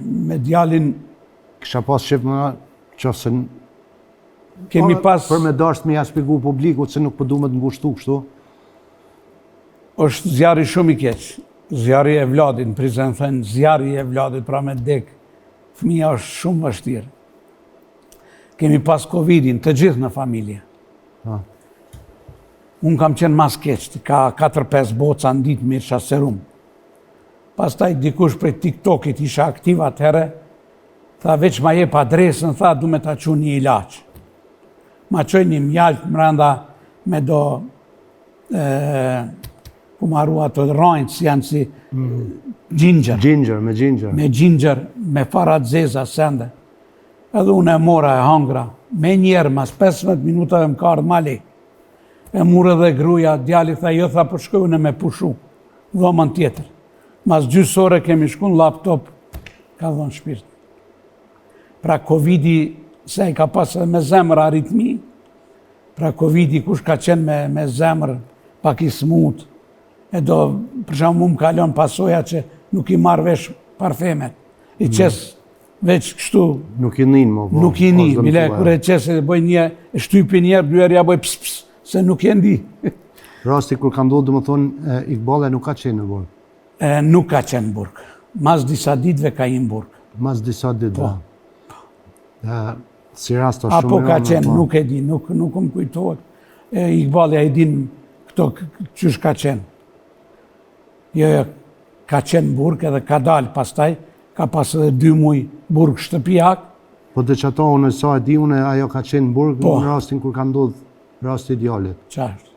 me djalin... Kisha pas shqip më qofse... Kemi pas... Për me dasht me ja shpigu publikut se nuk përdu me të ngushtu kështu. është zjarri shumë i keq. Zjarri e Vladit, në prizën thënë, zjarri e Vladit, pra me dek. Fëmija është shumë vështirë. Kemi pas Covidin, të gjithë në familje. Unë kam qenë mas keq, ka 4-5 boca në ditë me serum. Pastaj dikush prej TikTokit isha aktiv atëherë, tha veç ma jep adresën, tha du me ta qu një ilaq. Ma qoj një mjalt mranda me do ku marru ato rajnë si janë si ginger. Me ginger, me farat zeza sende. Edhe unë e mora e hangra. Me njerë, mas 15 minuta dhe më ka ardhë mali. E mure dhe gruja, djali tha, jo tha për shkojnë me pushu. Dhomën tjetër. Mas gjysore kemi shku në laptop, ka dhonë shpirt. Pra Covidi, se i ka pas edhe me zemër aritmi, pra Covidi kush ka qenë me zemër pak i smut, e do, për shumë më kalon pasoja që nuk i marrë vesh parfemet. I qesë veç kështu... Nuk i nin, mo. Nuk i nin, bile kure qesë e boj një, e shtypi njerë, dyherë ja boj ps, se nuk i ndi. Rasti kur ka ndodhë, dhe më thonë, Iqbali nuk ka qenë në burg? Nuk ka qenë në burg. Mas disa ditve ka i në burg. Mas disa ditve. Si rasta shumë... Apo ka qenë, nuk e di, nuk më kujtohet. Iqbali a i din këto qysh ka qenë. Jo, ka qenë burg edhe ka dalë pastaj, ka pas edhe 2 muj burg shtëpijak. Po dhe që ato unë sa e di unë, ajo ka qenë burg në rastin kur ka ndodhë rasti djallit. Qartë.